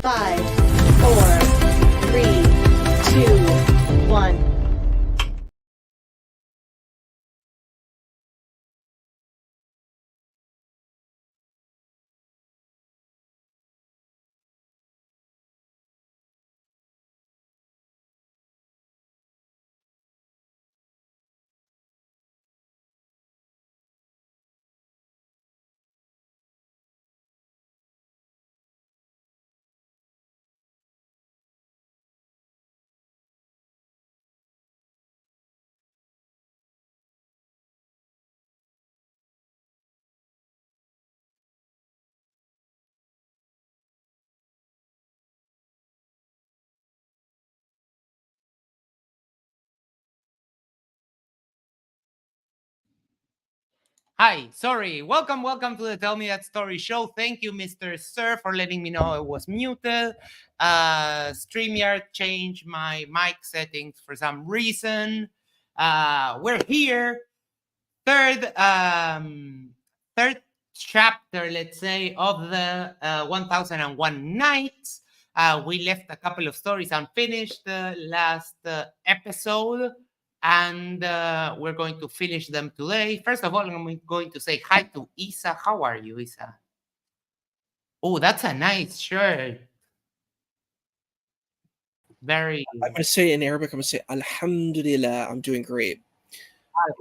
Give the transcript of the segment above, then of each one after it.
5, 4, 3, 2, 1. Hi, sorry. Welcome to the Tell Me That Story show. Thank you, Mr. Sir, for letting me know it was muted. StreamYard changed my mic settings for some reason. We're here. Third chapter, let's say, of the 1001 Nights. We left a couple of stories unfinished last episode, and we're going to finish them today. First of all, I'm going to say hi to Isa. How are you, Isa? Oh, that's a nice shirt. Very. I'm going to say in Arabic, I'm going to say Alhamdulillah, I'm doing great.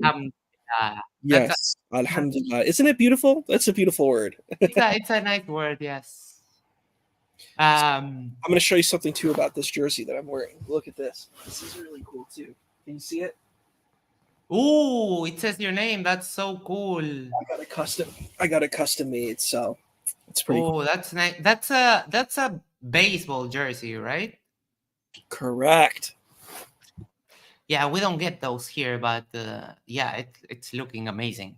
Alhamdulillah. Yes, Alhamdulillah. Isn't it beautiful? That's a beautiful word. It's a nice word, yes. I'm going to show you something too about this jersey that I'm wearing. Look at this. This is really cool too. Can you see it? Ooh, it says your name. That's so cool. I got a custom made, so it's pretty cool. Oh, that's nice. That's a baseball jersey, right? Correct. Yeah, we don't get those here, but yeah, it's looking amazing.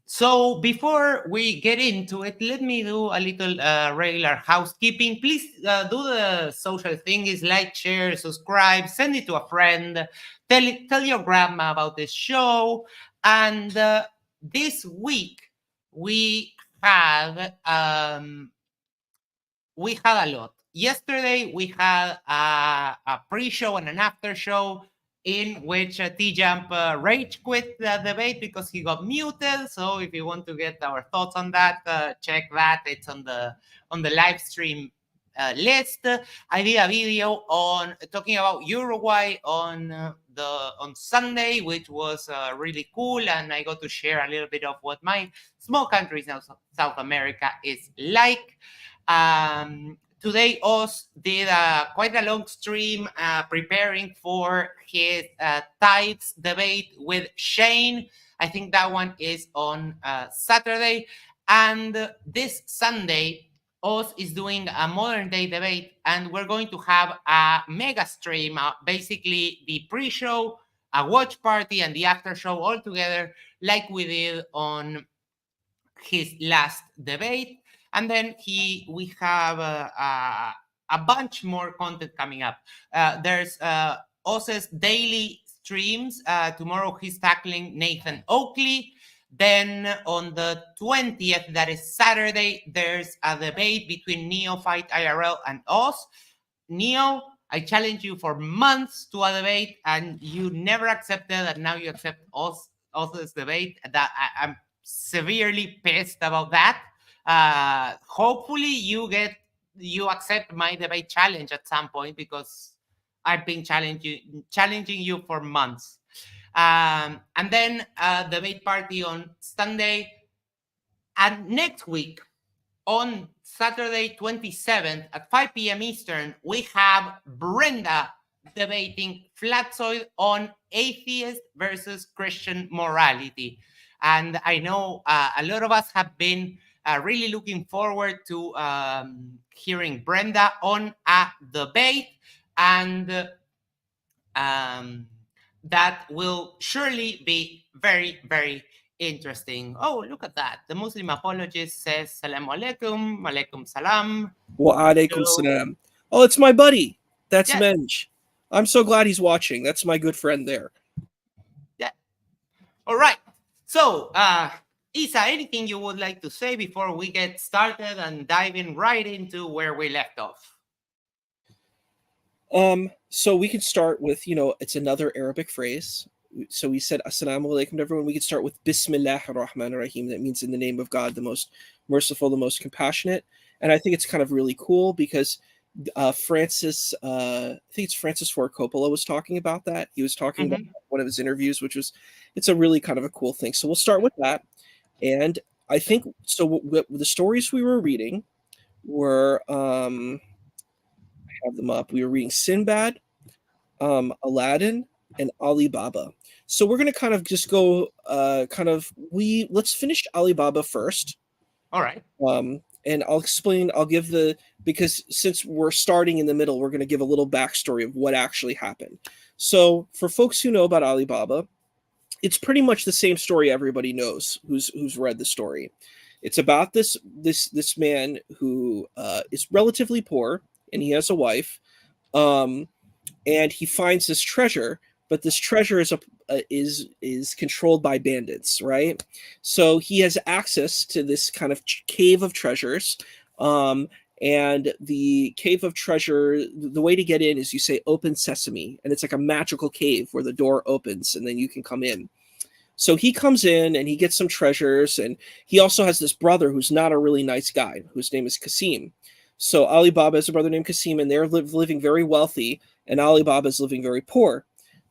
So before we get into it, let me do a little regular housekeeping. Please do the social thing: is like, share, subscribe, send it to a friend, tell your grandma about this show. And this week we had a lot. Yesterday we had a pre-show and an after-show in which T-Jump rage quit the debate because he got muted. So if you want to get our thoughts on that, check that. It's on the live stream list. I did a video on talking about Uruguay on Sunday, which was really cool, and I got to share a little bit of what my small country in South America is like. Today, Oz did quite a long stream preparing for his tides debate with Shane. I think that one is on Saturday. And this Sunday, Oz is doing a modern day debate, and we're going to have a mega stream, basically the pre-show, a watch party, and the after show all together, like we did on his last debate. And then we have a bunch more content coming up. There's Oz's daily streams. Tomorrow he's tackling Nathan Oakley. Then on the 20th, that is Saturday, there's a debate between Neophyte IRL and Oz. Neo, I challenged you for months to a debate, and you never accepted, and now you accept Oz's debate. That I'm severely pissed about that. Hopefully you accept my debate challenge at some point, because I've been challenging you for months. And then debate party on Sunday. And next week, on Saturday 27th at 5 p.m. Eastern, we have Brenda debating Flatsoid on atheist versus Christian morality. And I know a lot of us have been really looking forward to hearing Brenda on a debate, and that will surely be very, very interesting. Oh, look at that. The Muslim apologist says, Salaam alaikum, alaikum salam. Wa alaikum salam. Oh, it's my buddy. That's Yes. Menj. I'm so glad he's watching. That's my good friend there. Yeah. All right. So Isa, anything you would like to say before we get started and diving right into where we left off? So we could start with, it's another Arabic phrase. So we said Assalamu alaikum to everyone. We could start with Bismillah ar-Rahman ar-Rahim. That means in the name of God, the most merciful, the most compassionate. And I think it's kind of really cool because Francis, I think it's Francis Ford Coppola was talking about that. He was talking about one of his interviews, it's a really kind of a cool thing. So we'll start with that. And I think, so the stories we were reading were, have them up. We were reading Sinbad, Aladdin, and Alibaba. So we're gonna kind of just go let's finish Alibaba first. All right. And I'll give because since we're starting in the middle, we're gonna give a little backstory of what actually happened. So for folks who know about Alibaba, it's pretty much the same story everybody knows who's read the story. It's about this man who is relatively poor, and he has a wife, and he finds this treasure, but this treasure is controlled by bandits, right? So he has access to this kind of cave of treasures, and the cave of treasure, the way to get in is you say open sesame, and it's like a magical cave where the door opens and then you can come in. So he comes in and he gets some treasures, and he also has this brother who's not a really nice guy, whose name is Kasim. So Alibaba has a brother named Kasim, and they're living very wealthy, and Alibaba is living very poor.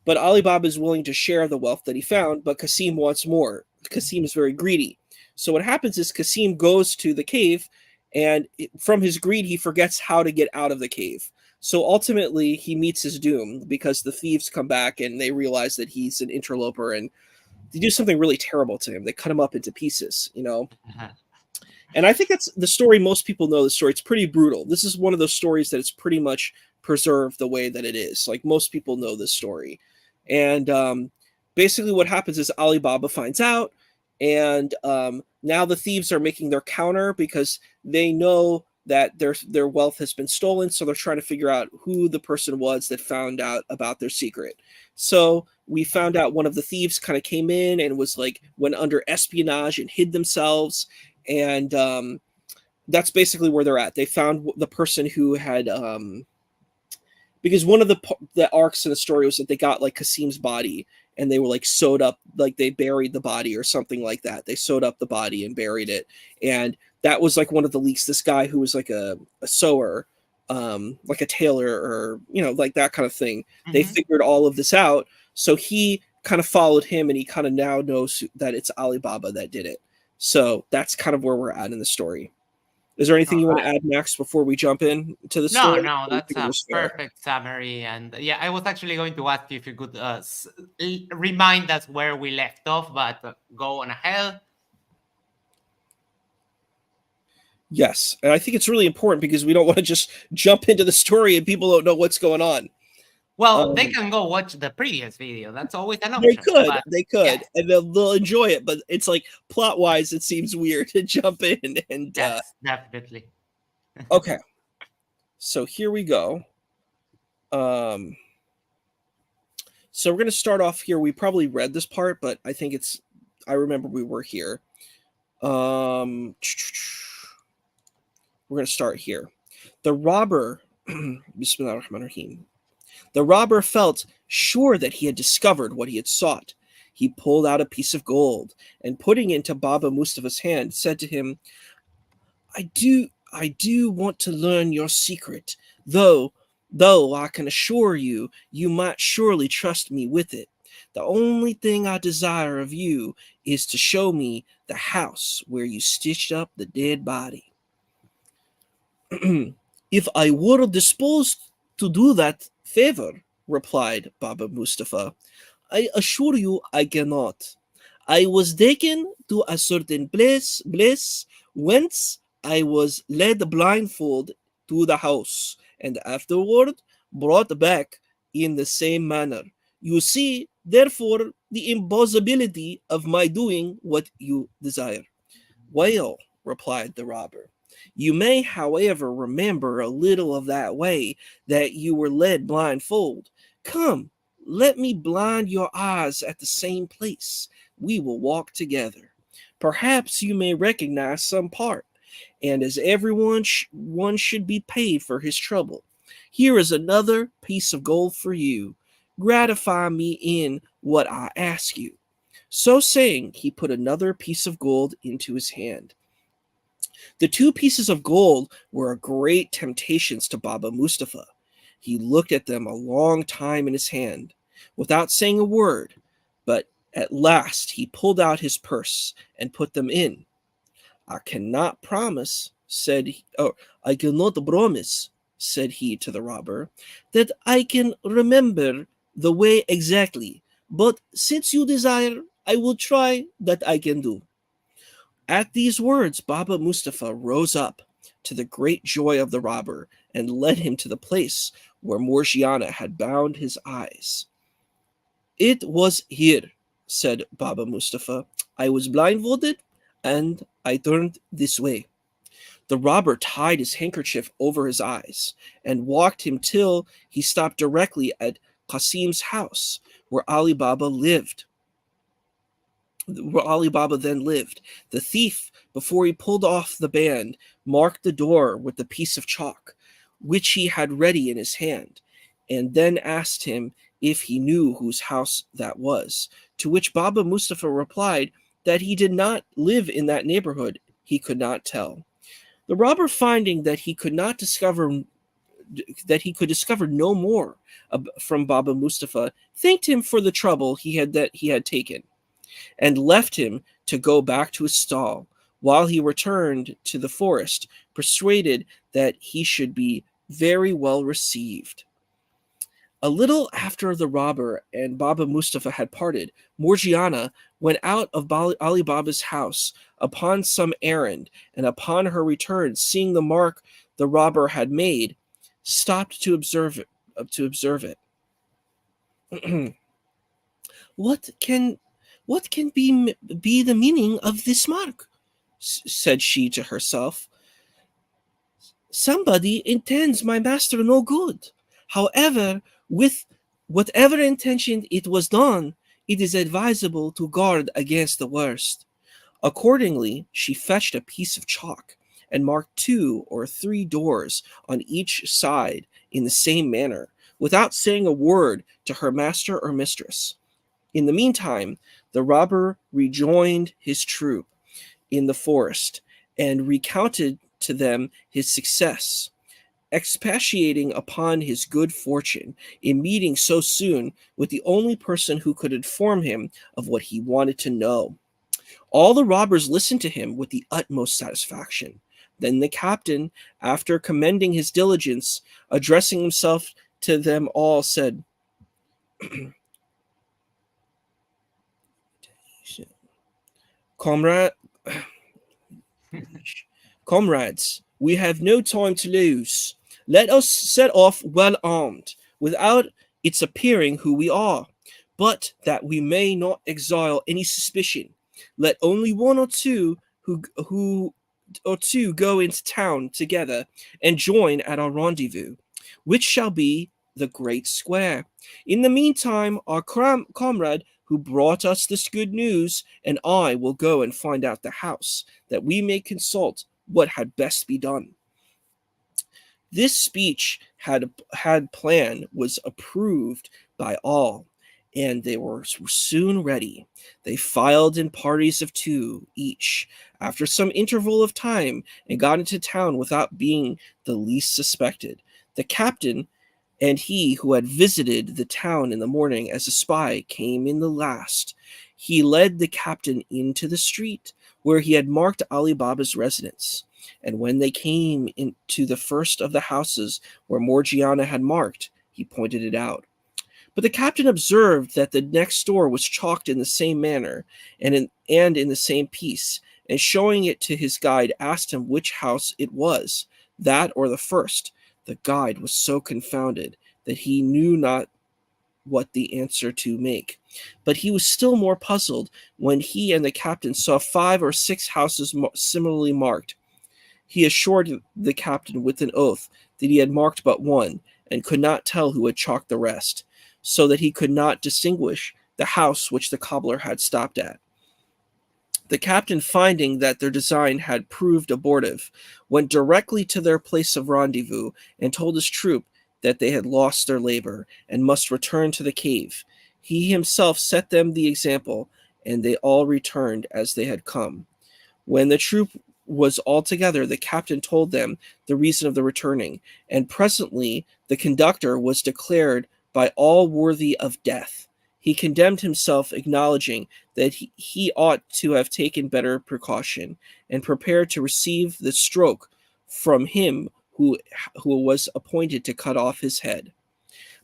But Alibaba is willing to share the wealth that he found, but Kasim wants more. Kasim is very greedy. So what happens is Kasim goes to the cave, and from his greed, he forgets how to get out of the cave. So ultimately, he meets his doom because the thieves come back and they realize that he's an interloper, and they do something really terrible to him. They cut him up into pieces, And I think that's the story. Most people know the story. It's pretty brutal. This is one of those stories that it's pretty much preserved the way that it is. Like, most people know this story. And basically what happens is Alibaba finds out, and now the thieves are making their counter because they know that their wealth has been stolen. So they're trying to figure out who the person was that found out about their secret. So we found out one of the thieves kind of came in and went under espionage and hid themselves. And that's basically where they're at. They found the person who had, because one of the arcs in the story was that they got like Kasim's body, and they were like sewed up, like they buried the body or something like that. They sewed up the body and buried it. And that was like one of the leaks. This guy who was like a sewer, like a tailor, or, like that kind of thing. Mm-hmm. They figured all of this out. So he kind of followed him, and he kind of now knows that it's Alibaba that did it. So that's kind of where we're at in the story. Is there anything you want to add, Max, before we jump in to the story? No, that's a perfect summary. And yeah, I was actually going to ask you if you could remind us where we left off, but go on ahead. Yes, and I think it's really important because we don't want to just jump into the story and people don't know what's going on. Well, they can go watch the previous video. That's always an option. They could, yes. And they'll enjoy it. But it's like, plot-wise, it seems weird to jump in. And yes, definitely. Okay, so here we go. So we're going to start off here. We probably read this part, but I think I remember we were here. We're going to start here. The robber, Bismillah ar-Rahman ar-Rahim. The robber felt sure that he had discovered what he had sought. He pulled out a piece of gold and, putting it into Baba Mustafa's hand, said to him, I do want to learn your secret, though I can assure you, you might surely trust me with it. The only thing I desire of you is to show me the house where you stitched up the dead body. If I were disposed to do that favor, replied Baba Mustafa, I assure you I cannot. I was taken to a certain place whence I was led blindfold to the house, and afterward brought back in the same manner. You see, therefore, the impossibility of my doing what you desire. Well, replied the robber, you may, however, remember a little of that way that you were led blindfold. Come, let me blind your eyes at the same place. We will walk together. Perhaps you may recognize some part, and as everyone one should be paid for his trouble. Here is another piece of gold for you. Gratify me in what I ask you." So saying, he put another piece of gold into his hand. The two pieces of gold were great temptations to Baba Mustafa. He looked at them a long time in his hand, without saying a word, but at last he pulled out his purse and put them in. "I cannot promise," said he, "I cannot promise," said he to the robber, "that I can remember the way exactly, but since you desire, I will try that I can do." At these words, Baba Mustafa rose up, to the great joy of the robber, and led him to the place where Morgiana had bound his eyes. "It was here," said Baba Mustafa. "I was blindfolded, and I turned this way." The robber tied his handkerchief over his eyes and walked him till he stopped directly at Qasim's house, where Ali Baba then lived. The thief, before he pulled off the band, marked the door with the piece of chalk, which he had ready in his hand, and then asked him if he knew whose house that was, to which Baba Mustafa replied that he did not live in that neighborhood, he could not tell. The robber, finding that he could discover no more from Baba Mustafa, thanked him for the trouble he had taken, and left him to go back to his stall, while he returned to the forest, persuaded that he should be very well received. A little after the robber and Baba Mustafa had parted, Morgiana went out of Ali Baba's house upon some errand, and upon her return, seeing the mark the robber had made, stopped to observe it. What can be the meaning of this mark?" said she to herself. "Somebody intends my master no good. However, with whatever intention it was done, it is advisable to guard against the worst." Accordingly, she fetched a piece of chalk and marked 2 or 3 doors on each side in the same manner, without saying a word to her master or mistress. In the meantime, the robber rejoined his troop in the forest and recounted to them his success, expatiating upon his good fortune in meeting so soon with the only person who could inform him of what he wanted to know. All the robbers listened to him with the utmost satisfaction. Then the captain, after commending his diligence, addressing himself to them all, said, "Comrade, Comrades, we have no time to lose. Let us set off well armed, without its appearing who we are. But that we may not exile any suspicion, let only one or two go into town together and join at our rendezvous, which shall be the great square. In the meantime, our comrade who brought us this good news and I will go and find out the house, that we may consult what had best be done." This speech plan was approved by all, and they were soon ready. They filed in parties of 2 each, after some interval of time, and got into town without being the least suspected. The captain and he who had visited the town in the morning as a spy came in the last. He led the captain into the street where he had marked Ali Baba's residence, and when they came into the first of the houses where Morgiana had marked, he pointed it out. But the captain observed that the next door was chalked in the same manner and in the same piece, and showing it to his guide, asked him which house it was, that or the first. The guide was so confounded that he knew not what the answer to make. But he was still more puzzled when he and the captain saw 5 or 6 houses similarly marked. He assured the captain with an oath that he had marked but one, and could not tell who had chalked the rest, so that he could not distinguish the house which the cobbler had stopped at. The captain, finding that their design had proved abortive, went directly to their place of rendezvous and told his troop that they had lost their labor and must return to the cave. He himself set them the example, and they all returned as they had come. When the troop was all together, the captain told them the reason of the returning, and presently the conductor was declared by all worthy of death. He condemned himself, acknowledging that he ought to have taken better precaution, and prepared to receive the stroke from him who was appointed to cut off his head.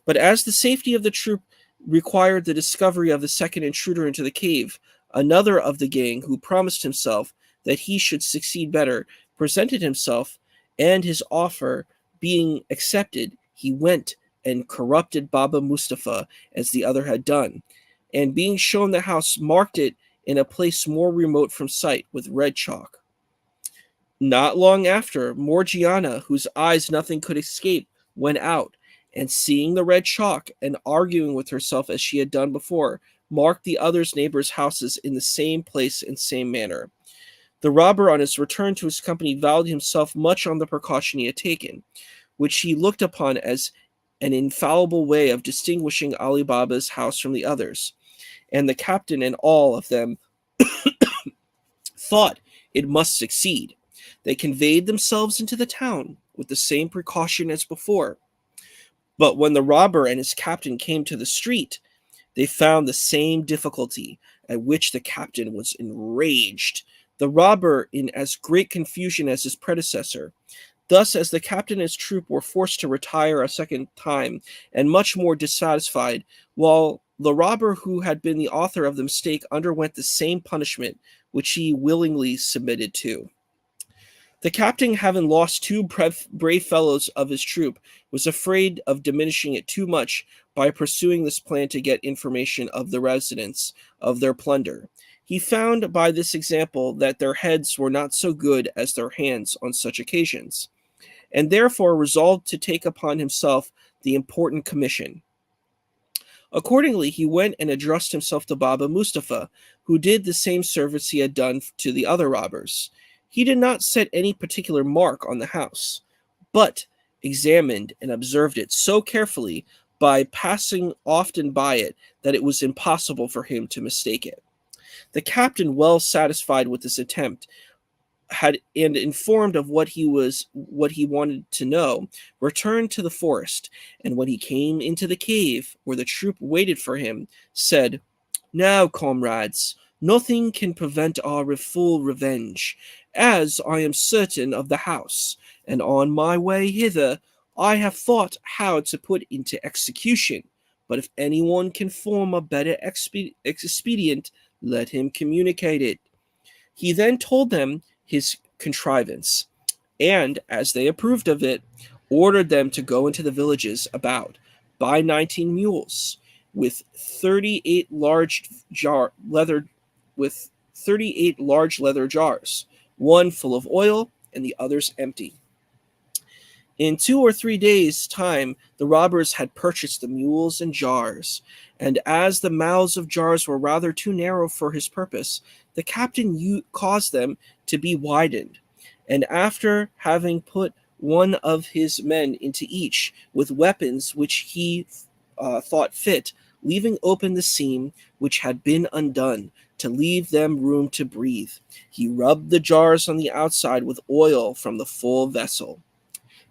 But as the safety of the troop required the discovery of the second intruder into the cave, another of the gang, who promised himself that he should succeed better, presented himself, and his offer being accepted, he went and corrupted Baba Mustafa as the other had done, and being shown the house, marked it in a place more remote from sight with red chalk. Not long after, Morgiana, whose eyes nothing could escape, went out, and seeing the red chalk, and arguing with herself as she had done before, marked the others' neighbors' houses in the same place and same manner. The robber, on his return to his company, valued himself much on the precaution he had taken, which he looked upon as an infallible way of distinguishing Ali Baba's house from the others, and the captain and all of them thought it must succeed. They conveyed themselves into the town with the same precaution as before. But when the robber and his captain came to the street, they found the same difficulty, at which the captain was enraged, the robber in as great confusion as his predecessor. Thus, as the captain and his troop were forced to retire a second time, and much more dissatisfied, while the robber who had been the author of the mistake underwent the same punishment which he willingly submitted to. The captain, having lost two brave fellows of his troop, was afraid of diminishing it too much by pursuing this plan to get information of the residents of their plunder. He found by this example that their heads were not so good as their hands on such occasions, and therefore resolved to take upon himself the important commission. Accordingly, he went and addressed himself to Baba Mustafa, who did the same service he had done to the other robbers. He did not set any particular mark on the house, but examined and observed it so carefully by passing often by it that it was impossible for him to mistake it. The captain, well satisfied with this attempt, and informed of what he wanted to know, returned to the forest, and when he came into the cave where the troop waited for him, said, "Now, comrades, nothing can prevent our full revenge, as I am certain of the house, and on my way hither I have thought how to put into execution. But if anyone can form a better expedient, let him communicate it." He then told them his contrivance, and, as they approved of it, ordered them to go into the villages about, buy 19 mules, with 38 large leather jars, one full of oil and the others empty. In 2 or 3 days' time, the robbers had purchased the mules and jars, and as the mouths of jars were rather too narrow for his purpose, the captain caused them to be widened, and after having put one of his men into each, with weapons which he thought fit, leaving open the seam which had been undone, to leave them room to breathe, he rubbed the jars on the outside with oil from the full vessel.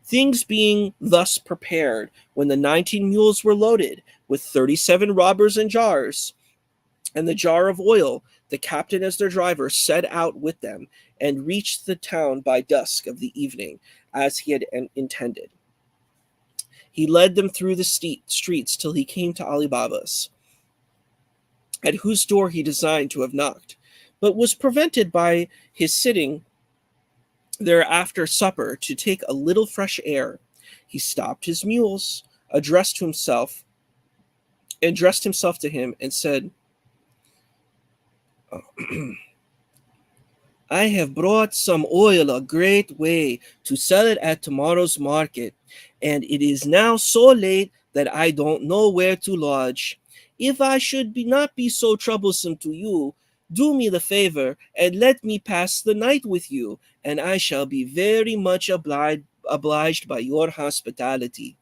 Things being thus prepared, when the 19 mules were loaded with 37 robbers and jars, and the jar of oil, the captain as their driver set out with them, and reached the town by dusk of the evening, as he had intended. He led them through the streets till he came to Ali Baba's, at whose door he designed to have knocked, but was prevented by his sitting there after supper to take a little fresh air. He stopped his mules, dressed himself to him, and said, "I have brought some oil a great way to sell it at tomorrow's market, and it is now so late that I don't know where to lodge. If I should not be so troublesome to you, Do me the favor and let me pass the night with you, and I shall be very much obliged by your hospitality."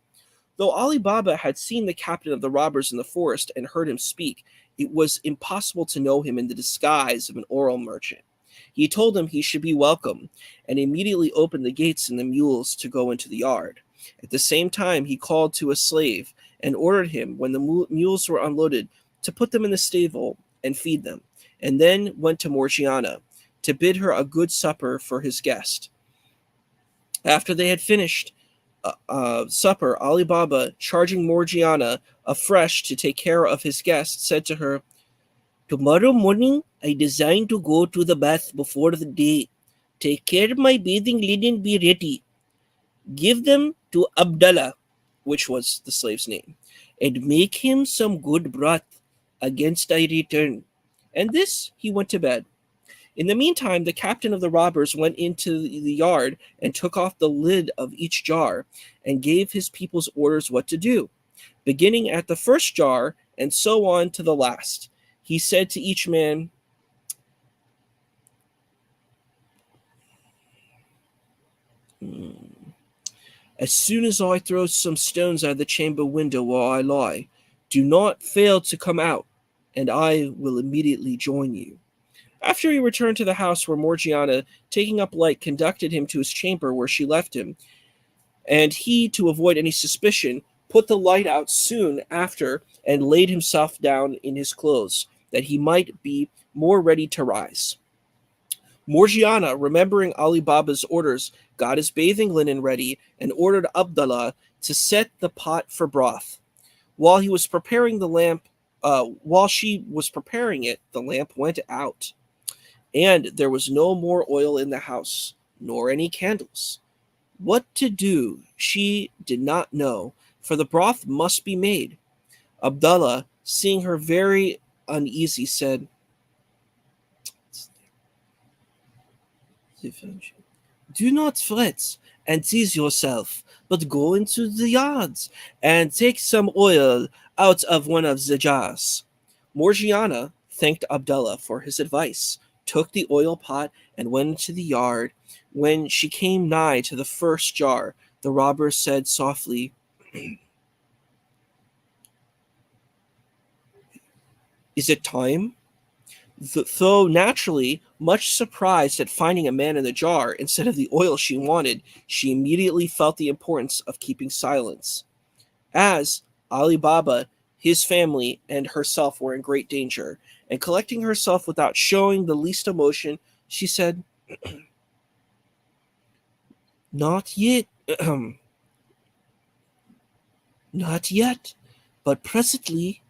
Though Ali Baba had seen the captain of the robbers in the forest and heard him speak, it was impossible to know him in the disguise of an oil merchant. He told him he should be welcome, and immediately opened the gates and the mules to go into the yard. At the same time, he called to a slave and ordered him, when the mules were unloaded, to put them in the stable and feed them, and then went to Morgiana to bid her a good supper for his guest. After they had finished supper, Ali Baba, charging Morgiana afresh to take care of his guest, said to her, "Tomorrow morning I design to go to the bath before the day. Take care my bathing linen be ready. Give them to Abdallah," which was the slave's name, "and make him some good broth against I return." And this he went to bed. In the meantime, the captain of the robbers went into the yard and took off the lid of each jar and gave his people's orders what to do, beginning at the first jar and so on to the last. He said to each man, "As soon as I throw some stones out of the chamber window where I lie, do not fail to come out, and I will immediately join you." After he returned to the house where Morgiana, taking up light, conducted him to his chamber where she left him, and he, to avoid any suspicion, put the light out soon after and laid himself down in his clothes, that he might be more ready to rise. Morgiana, remembering Ali Baba's orders, got his bathing linen ready and ordered Abdallah to set the pot for broth. While he was preparing the lamp, while she was preparing it, the lamp went out, and there was no more oil in the house, nor any candles. What to do she did not know, for the broth must be made. Abdallah, seeing her very uneasy, said, "Do not fret and tease yourself, but go into the yards and take some oil out of one of the jars." Morgiana thanked Abdallah for his advice, took the oil pot, and went into the yard. When she came nigh to the first jar, the robber said softly, "Is it time?" Though naturally much surprised at finding a man in the jar instead of the oil she wanted, she immediately felt the importance of keeping silence, as Ali Baba, his family, and herself were in great danger. And collecting herself without showing the least emotion, she said, "Not yet, not yet, but presently."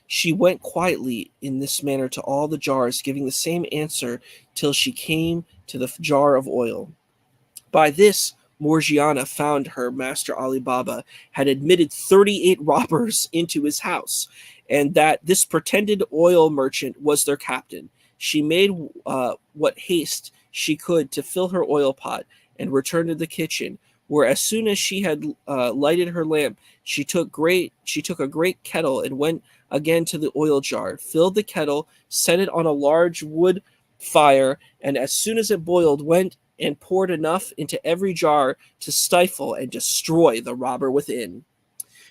She went quietly in this manner to all the jars, giving the same answer till she came to the jar of oil. By this, Morgiana found her master Ali Baba had admitted 38 robbers into his house, and that this pretended oil merchant was their captain. She made what haste she could to fill her oil pot and returned to the kitchen, where as soon as she had lighted her lamp, she took a great kettle and went again to the oil jar, filled the kettle, set it on a large wood fire, and as soon as it boiled, went and poured enough into every jar to stifle and destroy the robber within.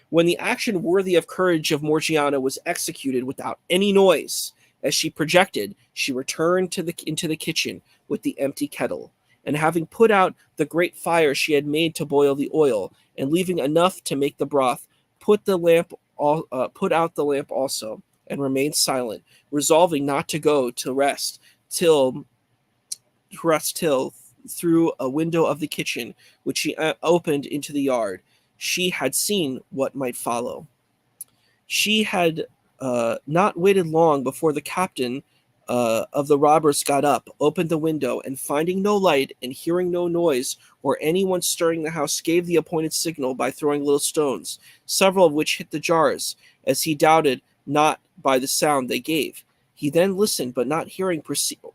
When the action worthy of courage of Morgiana was executed without any noise, as she projected, she returned into the kitchen with the empty kettle, and having put out the great fire she had made to boil the oil, and leaving enough to make the broth, put out the lamp also, and remained silent, resolving not to go to rest till through a window of the kitchen, which she opened into the yard, she had seen what might follow. She had not waited long before the captain of the robbers got up, opened the window, and finding no light and hearing no noise or anyone stirring the house, gave the appointed signal by throwing little stones, several of which hit the jars, as he doubted not by the sound they gave. He then listened, but not hearing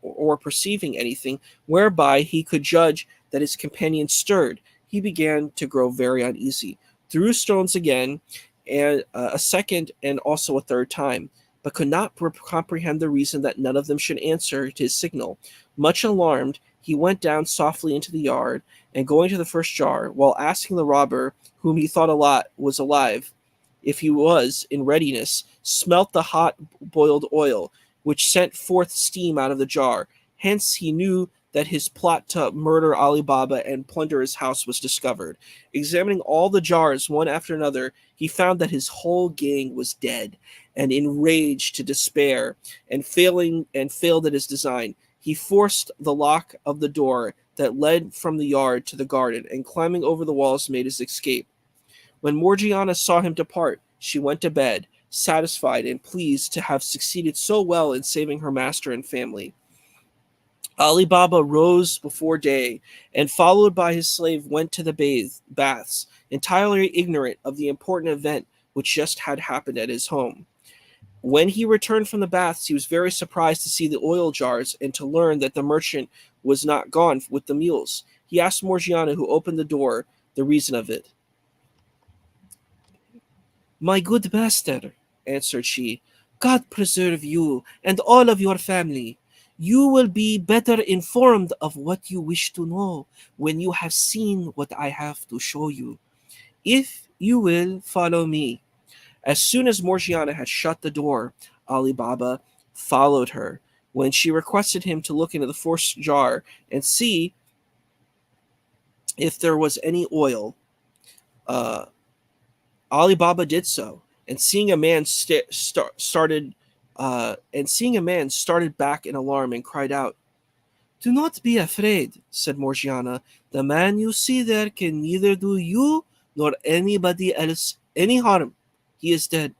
or perceiving anything whereby he could judge that his companion stirred, he began to grow very uneasy, threw stones again, and a second and also a third time, but could not comprehend the reason that none of them should answer his signal. Much alarmed, he went down softly into the yard, and going to the first jar, while asking the robber, whom he thought a lot was alive, if he was in readiness, smelt the hot boiled oil, which sent forth steam out of the jar. Hence he knew that his plot to murder Ali Baba and plunder his house was discovered. Examining all the jars one after another, he found that his whole gang was dead, and enraged to despair, and failed at his design, he forced the lock of the door that led from the yard to the garden, and climbing over the walls made his escape. When Morgiana saw him depart, she went to bed, satisfied and pleased to have succeeded so well in saving her master and family. Ali Baba rose before day, and followed by his slave went to the baths, entirely ignorant of the important event which just had happened at his home. When he returned from the baths, he was very surprised to see the oil jars and to learn that the merchant was not gone with the mules. He asked Morgiana, who opened the door, the reason of it. "My good master," answered she, "God preserve you and all of your family. You will be better informed of what you wish to know when you have seen what I have to show you. If you will follow me." As soon as Morgiana had shut the door, Ali Baba followed her. When she requested him to look into the first jar and see if there was any oil, Ali Baba did so, and seeing a man started back in alarm and cried out. "Do not be afraid," said Morgiana. "The man you see there can neither do you nor anybody else any harm. He is dead."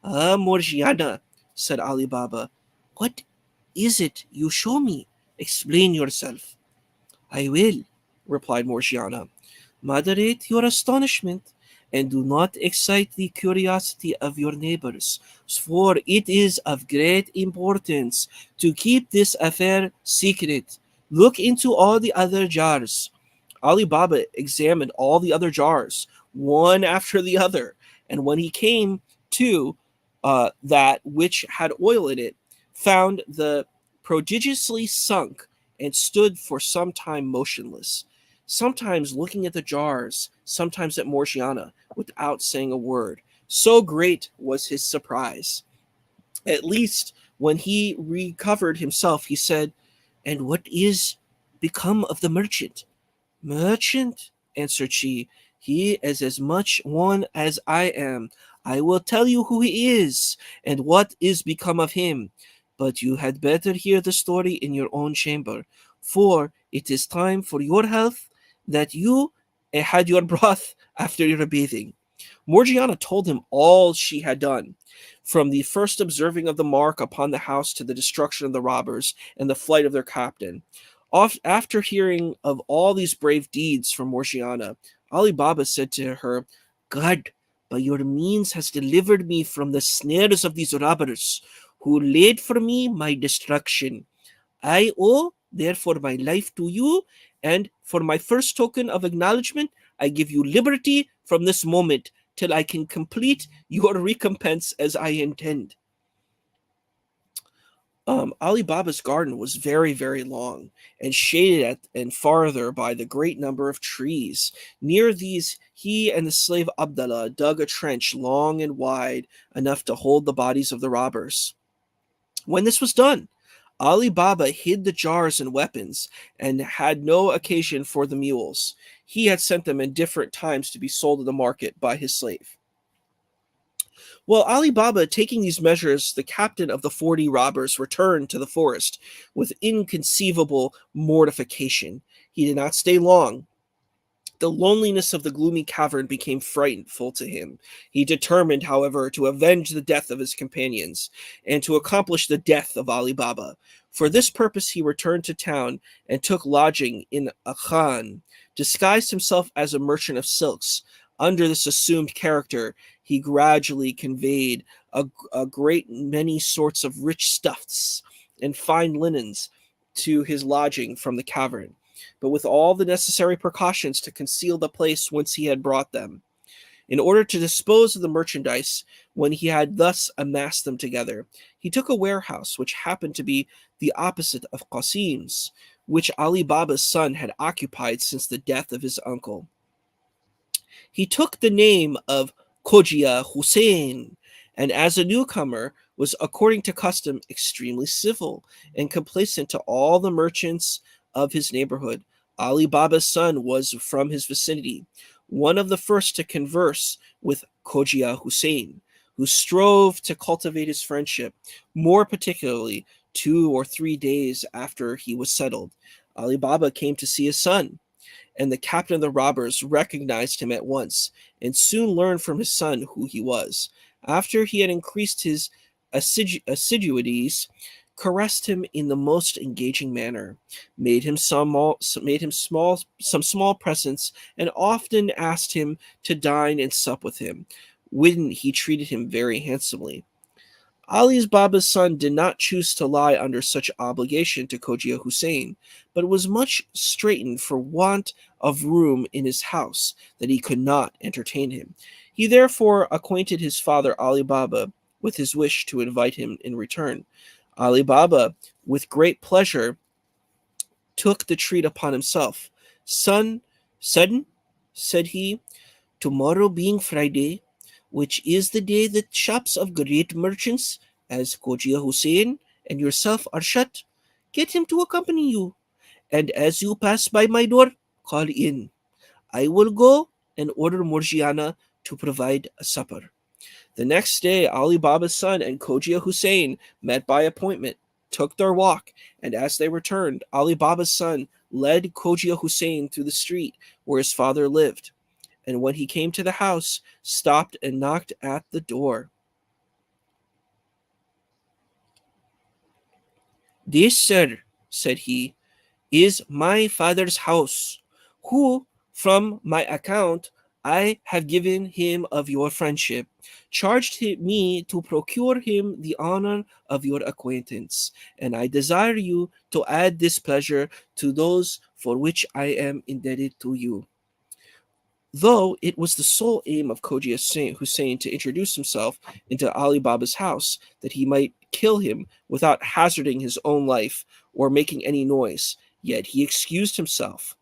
"Ah, Morgiana," said Ali Baba, "what is it you show me? Explain yourself." "I will," replied Morgiana. "Moderate your astonishment, and do not excite the curiosity of your neighbors, for it is of great importance to keep this affair secret. Look into all the other jars." Ali Baba examined all the other jars, one after the other, and when he came to that which had oil in it, found the prodigiously sunk, and stood for some time motionless, sometimes looking at the jars, sometimes at Morgiana, without saying a word. So great was his surprise. At least when he recovered himself, he said, "And what is become of the merchant?" "Merchant," answered she, "he is as much one as I am. I will tell you who he is, and what is become of him. But you had better hear the story in your own chamber, for it is time for your health that you had your broth after your bathing." Morgiana told him all she had done, from the first observing of the mark upon the house to the destruction of the robbers and the flight of their captain. After hearing of all these brave deeds from Morgiana, Ali Baba said to her, "God, by your means, has delivered me from the snares of these robbers, who laid for me my destruction. I owe, therefore, my life to you, and for my first token of acknowledgement, I give you liberty from this moment till I can complete your recompense as I intend." Ali Baba's garden was very, very long, and shaded at and farther by the great number of trees. Near these, he and the slave Abdallah dug a trench long and wide enough to hold the bodies of the robbers. When this was done, Ali Baba hid the jars and weapons, and had no occasion for the mules. He had sent them in different times to be sold in the market by his slave. While Ali Baba taking these measures, the captain of the 40 robbers returned to the forest with inconceivable mortification. He did not stay long. The loneliness of the gloomy cavern became frightful to him. He determined, however, to avenge the death of his companions, and to accomplish the death of Ali Baba. For this purpose he returned to town and took lodging in a khan, disguised himself as a merchant of silks. Under this assumed character, he gradually conveyed a great many sorts of rich stuffs and fine linens to his lodging from the cavern, but with all the necessary precautions to conceal the place whence he had brought them. In order to dispose of the merchandise, when he had thus amassed them together, he took a warehouse which happened to be the opposite of Qasim's, which Ali Baba's son had occupied since the death of his uncle. He took the name of Khoja Hussein, and as a newcomer was, according to custom, extremely civil and complacent to all the merchants of his neighborhood. Ali Baba's son was from his vicinity, one of the first to converse with Khoja Hussein, who strove to cultivate his friendship, more particularly 2 or 3 days after he was settled. Ali Baba came to see his son, and the captain of the robbers recognized him at once, and soon learned from his son who he was. After he had increased his assiduities, caressed him in the most engaging manner, made him some small presents, and often asked him to dine and sup with him, when he treated him very handsomely. Ali Baba's son did not choose to lie under such obligation to Khoja Hussein, but was much straitened for want of room in his house, that he could not entertain him. He therefore acquainted his father Ali Baba with his wish to invite him in return. Ali Baba, with great pleasure, took the treat upon himself. Son, said he, tomorrow being Friday, which is the day that shops of great merchants, as Khoja Hussein and yourself are shut, get him to accompany you, and as you pass by my door, call in. I will go and order Morgiana to provide a supper. The next day, Ali Baba's son and Khoja Hussein met by appointment, took their walk, and as they returned, Ali Baba's son led Khoja Hussein through the street where his father lived, and when he came to the house, stopped and knocked at the door. This, sir, said he, is my father's house, who, from my account, I have given him of your friendship, charged me to procure him the honor of your acquaintance, and I desire you to add this pleasure to those for which I am indebted to you. Though it was the sole aim of Khoja Hussein to introduce himself into Ali Baba's house, that he might kill him without hazarding his own life or making any noise, yet he excused himself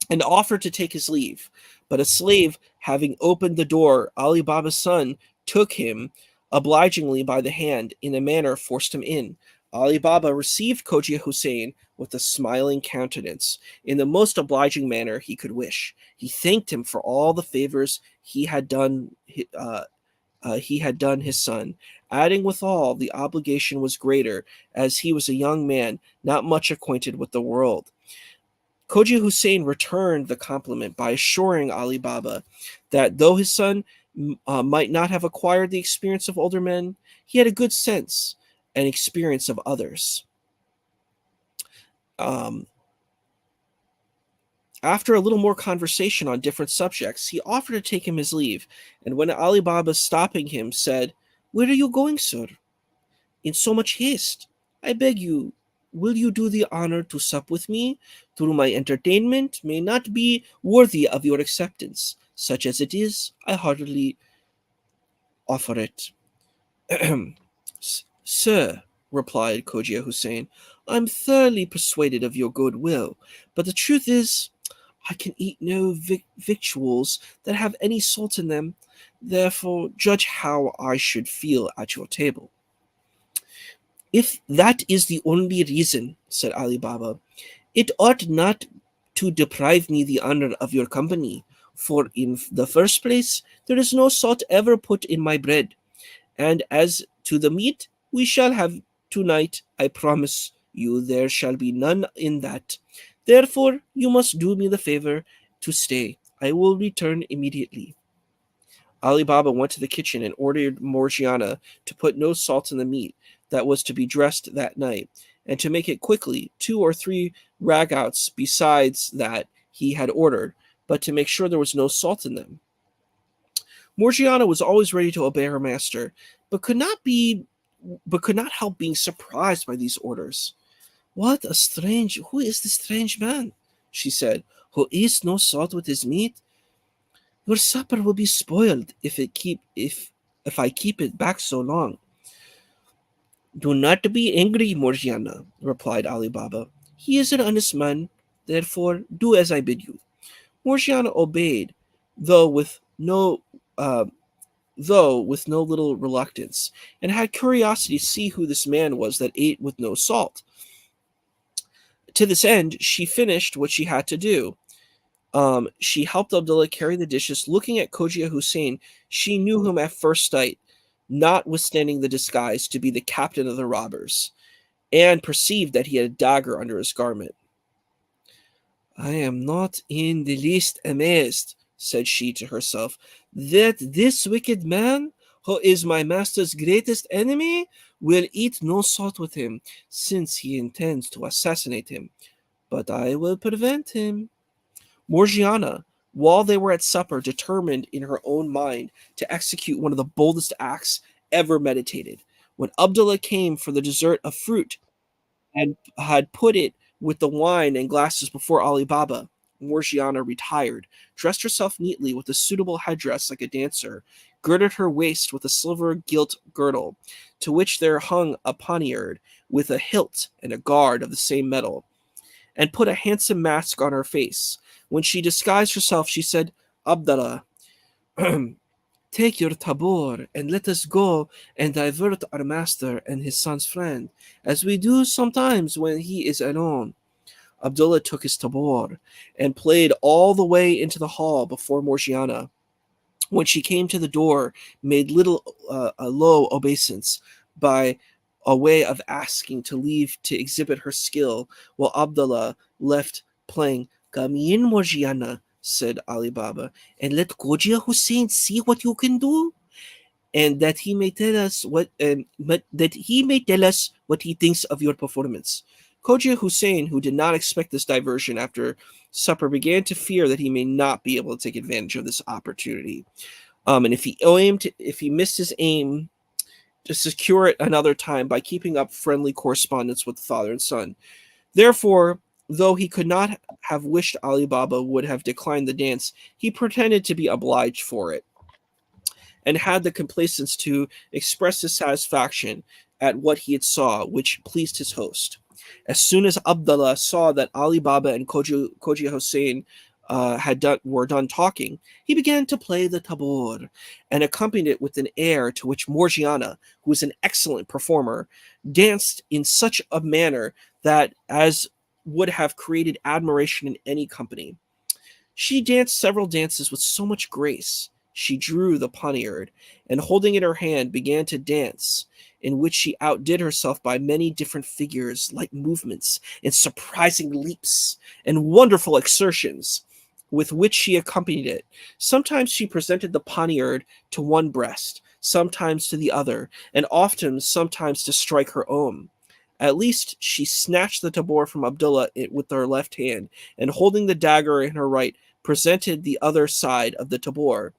and offered to take his leave. But a slave having opened the door, Ali Baba's son took him obligingly by the hand, in a manner forced him in. Ali Baba received Khoja Hussein with a smiling countenance, in the most obliging manner he could wish. He thanked him for all the favors he had done his son, adding withal the obligation was greater, as he was a young man not much acquainted with the world. Khoja Hussein returned the compliment by assuring Ali Baba that though his son might not have acquired the experience of older men, he had a good sense and experience of others. After a little more conversation on different subjects, he offered to take him his leave, and when Ali Baba, stopping him, said, "Where are you going, sir? In so much haste? I beg you, will you do the honor to sup with me, through my entertainment may not be worthy of your acceptance. Such as it is, I heartily offer it." "Sir," replied Khoja Hussein, "I'm thoroughly persuaded of your goodwill, but the truth is, I can eat no victuals that have any salt in them. Therefore, judge how I should feel at your table." "If that is the only reason," said Ali Baba, "it ought not to deprive me the honor of your company, for in the first place, there is no salt ever put in my bread, and as to the meat we shall have tonight, I promise you there shall be none in that. Therefore, you must do me the favor to stay. I will return immediately." Ali Baba went to the kitchen and ordered Morgiana to put no salt in the meat that was to be dressed that night, and to make it quickly 2 or 3 ragouts besides that he had ordered, but to make sure there was no salt in them. Morgiana was always ready to obey her master, but could not help being surprised by these orders. Who is this strange man?" she said, "who eats no salt with his meat? Your supper will be spoiled if I keep it back so long. Do not be angry, Morgiana, replied Ali Baba. He is an honest man, therefore do as I bid you. Morgiana obeyed, though with no uh, though with no little reluctance, and had curiosity to see who this man was that ate with no salt. To this end, she finished what she had to do. She helped Abdullah carry the dishes. Looking at Khoja Hussein, she knew him at first sight, notwithstanding the disguise, to be the captain of the robbers, and perceived that he had a dagger under his garment. I am not in the least amazed, said she to herself, that this wicked man, who is my master's greatest enemy, will eat no salt with him, since he intends to assassinate him. But I will prevent him. Morgiana, while they were at supper, determined in her own mind to execute one of the boldest acts ever meditated. When Abdullah came for the dessert of fruit and had put it with the wine and glasses before Ali Baba, Morgiana retired, dressed herself neatly with a suitable headdress like a dancer, girded her waist with a silver gilt girdle, to which there hung a poniard with a hilt and a guard of the same metal, and put a handsome mask on her face. When she disguised herself, she said, Abdallah, take your tabor and let us go and divert our master and his son's friend, as we do sometimes when he is alone. Abdullah took his tabor and played all the way into the hall before Morgiana. When she came to the door, made a low obeisance by a way of asking to leave to exhibit her skill, while Abdullah left playing. Come in, Morgiana, said Ali Baba, and let Khoja Hussein see what you can do, and that he may tell us what he thinks of your performance. Khoja Hussein, who did not expect this diversion after supper, began to fear that he may not be able to take advantage of this opportunity. And if he missed his aim, to secure it another time by keeping up friendly correspondence with the father and son. Therefore, though he could not have wished Ali Baba would have declined the dance, he pretended to be obliged for it, and had the complacence to express his satisfaction at what he had saw, which pleased his host. As soon as Abdullah saw that Ali Baba and Khoja Hussein were done talking, he began to play the tabor and accompanied it with an air to which Morgiana, who was an excellent performer, danced in such a manner that as would have created admiration in any company. She danced several dances with so much grace. She drew the poniard, and holding it in her hand, began to dance, in which she outdid herself by many different figures, light movements, and surprising leaps, and wonderful exertions, with which she accompanied it. Sometimes she presented the poniard to one breast, sometimes to the other, and often sometimes to strike her own. At least she snatched the tabor from Abdullah with her left hand, and holding the dagger in her right, presented the other side of the tabor,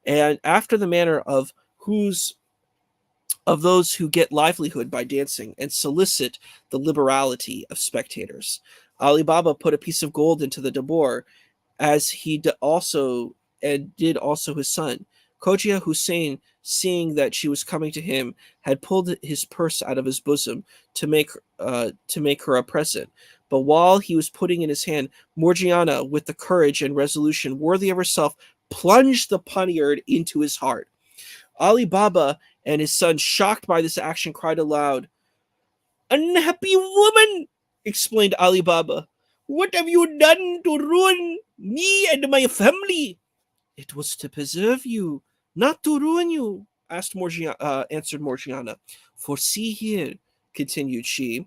and after the manner of those who get livelihood by dancing and solicit the liberality of spectators. Ali Baba put a piece of gold into the tabor, as he did also his son. Khoja Hussein, seeing that she was coming to him, had pulled his purse out of his bosom to make her a present. But while he was putting in his hand, Morgiana, with the courage and resolution worthy of herself, plunged the poniard into his heart. Ali Baba and his son, shocked by this action, cried aloud. "Unhappy woman!" exclaimed Ali Baba. "What have you done to ruin me and my family?" "It was to preserve you, not to ruin you," answered Morgiana. "For see here," continued she,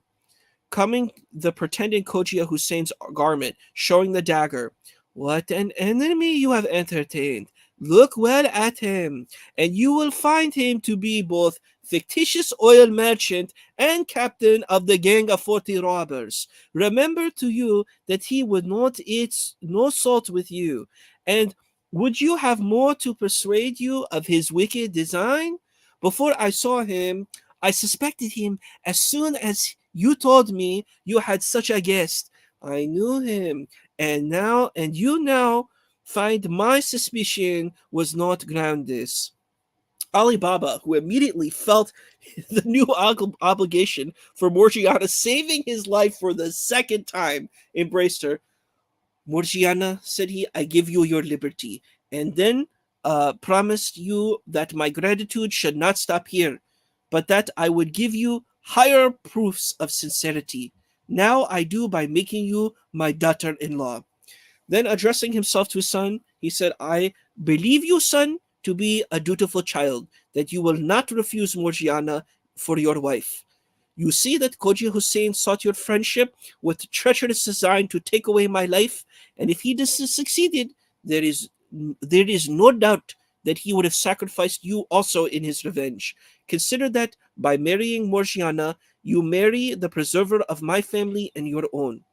coming the pretended Khoja Hussein's garment, showing the dagger, "what an enemy you have entertained. Look well at him, and you will find him to be both fictitious oil merchant and captain of the gang of 40 robbers. Remember to you that he would not eat no salt with you, and would you have more to persuade you of his wicked design? Before I saw him, I suspected him as soon as you told me you had such a guest. I knew him, and you now find my suspicion was not grounded. Ali Baba, who immediately felt the new obligation for Morgiana saving his life for the second time, embraced her. Morgiana, said he, I give you your liberty, and then promised you that my gratitude should not stop here, but that I would give you higher proofs of sincerity. Now I do by making you my daughter-in-law. Then, addressing himself to his son, he said, I believe you, son, to be a dutiful child, that you will not refuse Morgiana for your wife. You see that Koji Hussein sought your friendship with treacherous design to take away my life, and if he succeeded, there is no doubt that he would have sacrificed you also in his revenge. Consider that by marrying Morgiana, you marry the preserver of my family and your own.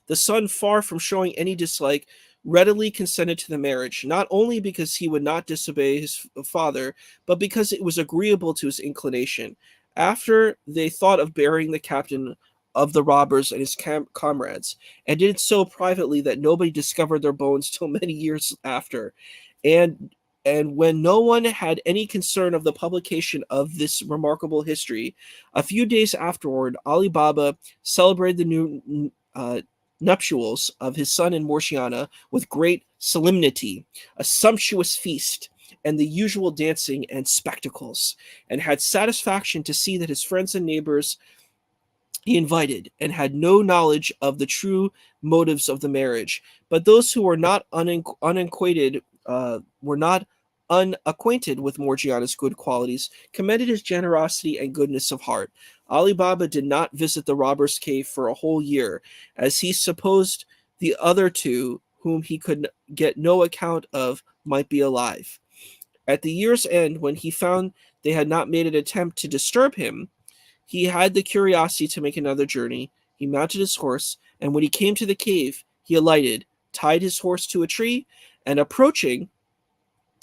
The son, far from showing any dislike, readily consented to the marriage, not only because he would not disobey his father, but because it was agreeable to his inclination. After they thought of burying the captain of the robbers and his comrades, and did so privately that nobody discovered their bones till many years after, and when no one had any concern of the publication of this remarkable history, a few days afterward, Ali Baba celebrated the new nuptials of his son and Morgiana with great solemnity, a sumptuous feast, and the usual dancing and spectacles, and had satisfaction to see that his friends and neighbors he invited and had no knowledge of the true motives of the marriage. But those who were not unacquainted with Morgiana's good qualities commended his generosity and goodness of heart. Ali Baba did not visit the robber's cave for a whole year, as he supposed the other two, whom he could get no account of, might be alive. At the year's end, when he found they had not made an attempt to disturb him, he had the curiosity to make another journey. He mounted his horse, and when he came to the cave, he alighted, tied his horse to a tree, and approaching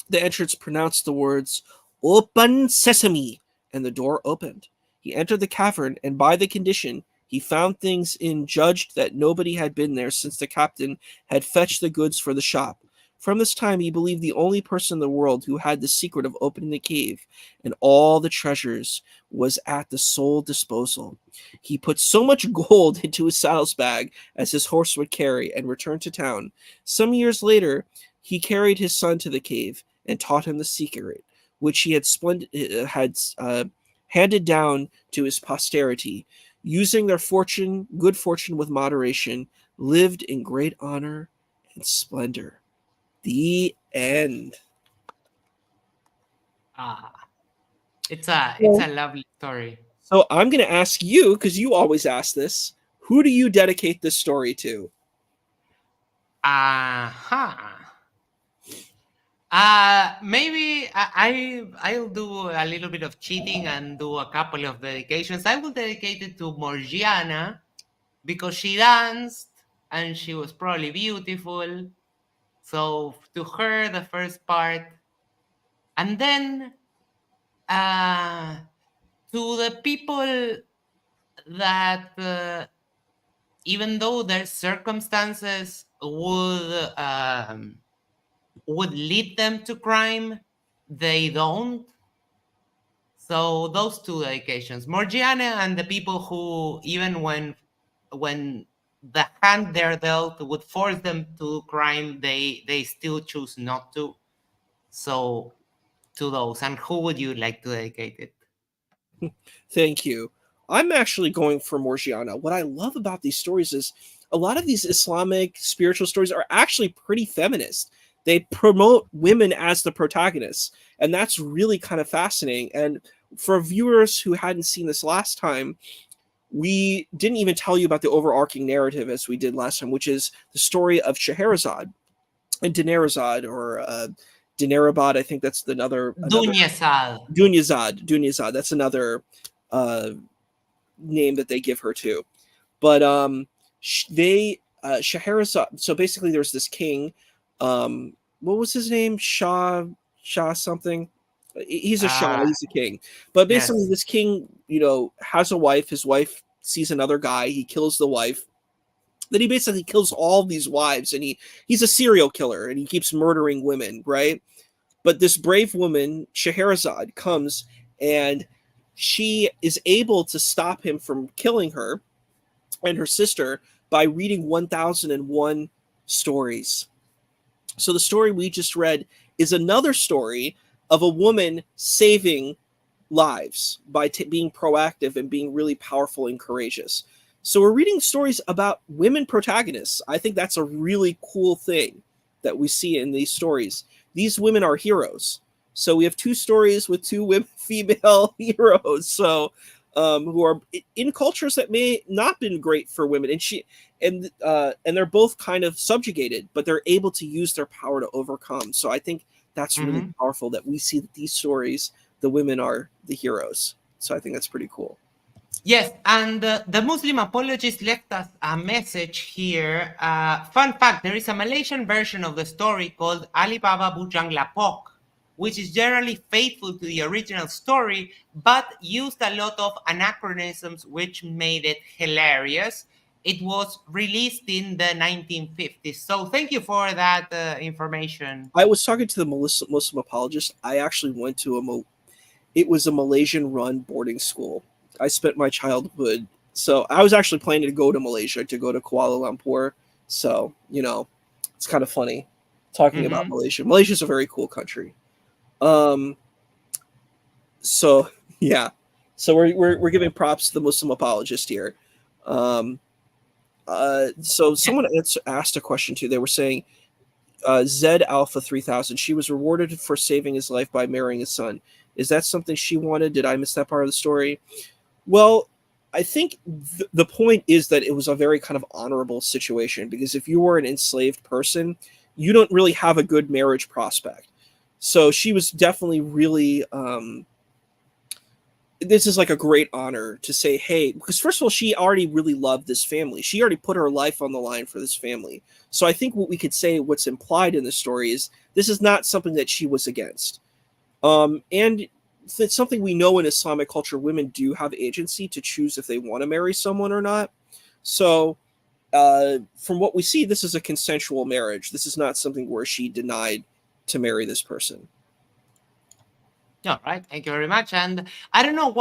the entrance, pronounced the words, Open Sesame, and the door opened. He entered the cavern, and by the condition, he found things in judged that nobody had been there since the captain had fetched the goods for the shop. From this time, he believed the only person in the world who had the secret of opening the cave, and all the treasures was at the sole disposal. He put so much gold into his saddlebag as his horse would carry, and returned to town. Some years later, he carried his son to the cave and taught him the secret, which he had handed down to his posterity. Using their good fortune with moderation, lived in great honor and splendor. The end. It's a lovely story. So I'm going to ask you, because you always ask this, who do you dedicate this story to? Maybe I'll do a little bit of cheating and do a couple of dedications. I will dedicate it to Morgiana because she danced and she was probably beautiful. So to her, the first part, and then to the people that even though their circumstances would lead them to crime, they don't. So those two dedications, Morgiana and the people who, even when the hand they're dealt would force them to crime, they still choose not to. So to those. And who would you like to dedicate it? Thank you. I'm actually going for Morgiana. What I love about these stories is a lot of these Islamic spiritual stories are actually pretty feminist. They promote women as the protagonists, and that's really kind of fascinating. And for viewers who hadn't seen this last time, we didn't even tell you about the overarching narrative as we did last time, which is the story of Scheherazade and Dinarazad, or Dinarabad. I think that's another Dunyazad. That's another name that they give her too. But Scheherazade. So basically, there's this king. What was his name? Shah something. He's a Shah. He's a king. But basically, this king, has a wife. His wife sees another guy. He kills the wife, Then he basically kills all these wives, and he's a serial killer, and he keeps murdering women, right? But this brave woman, Scheherazade, comes, and she is able to stop him from killing her and her sister by reading 1001 stories. So the story we just read is another story of a woman saving lives by being proactive and being really powerful and courageous. So we're reading stories about women protagonists. I think that's a really cool thing that we see in these stories. These women are heroes. So we have two stories with two women, female heroes. So who are in cultures that may not been great for women, and they're both kind of subjugated, but they're able to use their power to overcome. So I think that's really powerful that we see that these stories, the women are the heroes. So I think that's pretty cool. Yes, and the Muslim apologist left us a message here. Fun fact, there is a Malaysian version of the story called Alibaba Bujang Lapok, which is generally faithful to the original story, but used a lot of anachronisms, which made it hilarious. It was released in the 1950s. So thank you for that information. I was talking to the Muslim apologist. I actually went to it was a Malaysian-run boarding school. I spent my childhood, so I was actually planning to go to Malaysia, to go to Kuala Lumpur. So, it's kind of funny talking about Malaysia. Malaysia's a very cool country. So yeah, so we're giving props to the Muslim apologist here. So someone asked a question too. They were saying, Z Alpha 3000, she was rewarded for saving his life by marrying his son. Is that something she wanted? Did I miss that part of the story? Well, I think the point is that it was a very kind of honorable situation, because if you were an enslaved person, you don't really have a good marriage prospect. So she was definitely really, this is like a great honor to say, hey, because first of all, she already really loved this family. She already put her life on the line for this family. So I think what we could say, what's implied in the story is this is not something that she was against. And it's something we know in Islamic culture, women do have agency to choose if they want to marry someone or not. So from what we see, this is a consensual marriage. This is not something where she denied to marry this person. All right, thank you very much. And I don't know